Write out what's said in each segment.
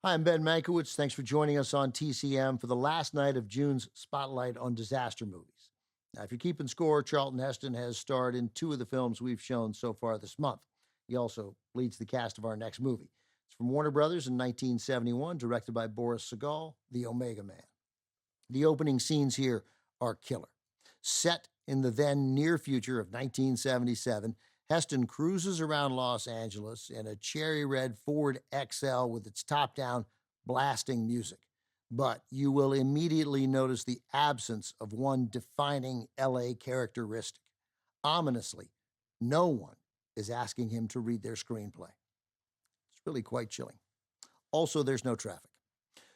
Hi, I'm Ben Mankiewicz. Thanks for joining us on TCM for the last night of June's Spotlight on Disaster Movies. Now, if you're keeping score, Charlton Heston has starred in two of the films we've shown so far this month. He also leads the cast of our next movie. It's from Warner Brothers in 1971, directed by Boris Sagal, The Omega Man. The opening scenes here are killer. Set in the then near future of 1977, Heston cruises around Los Angeles in a cherry red Ford XL with its top down, blasting music. But you will immediately notice the absence of one defining LA characteristic. Ominously, no one is asking him to read their screenplay. It's really quite chilling. Also, there's no traffic.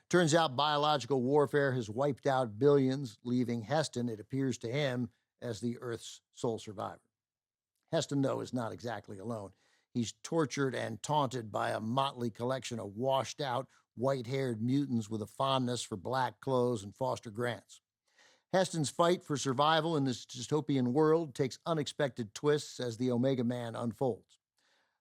Turns out biological warfare has wiped out billions, leaving Heston, it appears to him, as the Earth's sole survivor. Heston, though, is not exactly alone. He's tortured and taunted by a motley collection of washed-out, white-haired mutants with a fondness for black clothes and Foster Grants. Heston's fight for survival in this dystopian world takes unexpected twists as the Omega Man unfolds.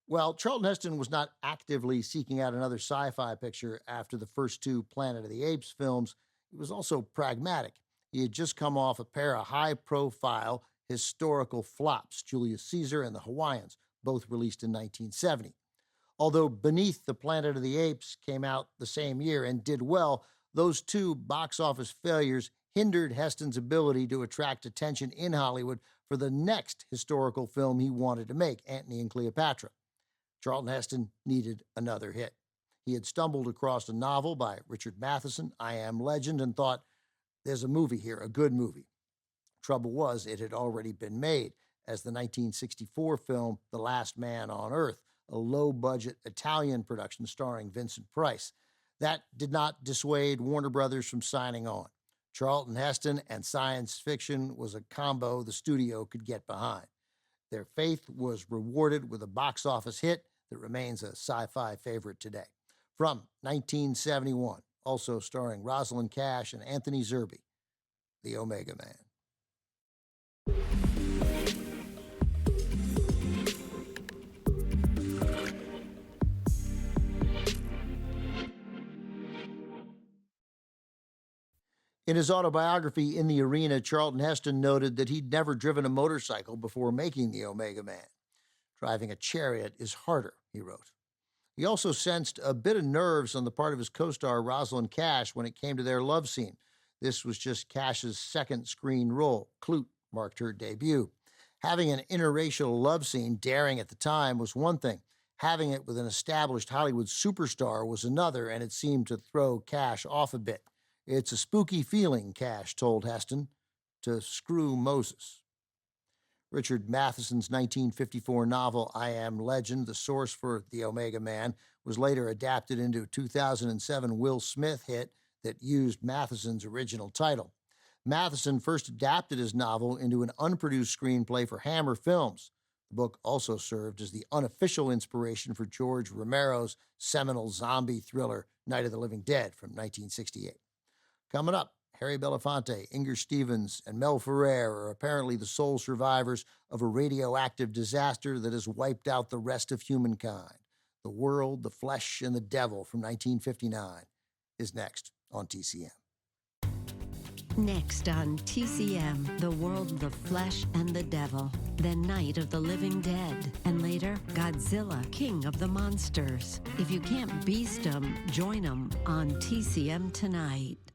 While Charlton Heston was not actively seeking out another sci-fi picture after the first two Planet of the Apes films, he was also pragmatic. He had just come off a pair of high-profile historical flops, Julius Caesar and the Hawaiians, both released in 1970. Although Beneath the Planet of the Apes came out the same year and did well, those two box office failures hindered Heston's ability to attract attention in Hollywood for the next historical film he wanted to make, Antony and Cleopatra. Charlton Heston needed another hit. He had stumbled across a novel by Richard Matheson, I Am Legend, and thought, there's a movie here, a good movie. Trouble was, it had already been made as the 1964 film The Last Man on Earth, a low-budget Italian production starring Vincent Price. That did not dissuade Warner Brothers from signing on. Charlton Heston and science fiction was a combo the studio could get behind. Their faith was rewarded with a box office hit that remains a sci-fi favorite today. From 1971, also starring Rosalind Cash and Anthony Zerbe, The Omega Man. In his autobiography, In the Arena, Charlton Heston noted that he'd never driven a motorcycle before making the Omega Man. Driving a chariot is harder, he wrote. He also sensed a bit of nerves on the part of his co-star Rosalind Cash when it came to their love scene. This was just Cash's second screen role. Clute marked her debut. Having an interracial love scene, daring at the time, was one thing. Having it with an established Hollywood superstar was another, and it seemed to throw Cash off a bit. It's a spooky feeling, Cash told Heston, to screw Moses. Richard Matheson's 1954 novel, I Am Legend, the source for The Omega Man, was later adapted into a 2007 Will Smith hit that used Matheson's original title. Matheson first adapted his novel into an unproduced screenplay for Hammer Films. The book also served as the unofficial inspiration for George Romero's seminal zombie thriller, Night of the Living Dead, from 1968. Coming up, Harry Belafonte, Inger Stevens, and Mel Ferrer are apparently the sole survivors of a radioactive disaster that has wiped out the rest of humankind. The World, the Flesh, and the Devil from 1959 is next on TCM. Next on TCM, The World, the Flesh, and the Devil. Then Night of the Living Dead. And later, Godzilla, King of the Monsters. If you can't beast 'em, join 'em on TCM tonight.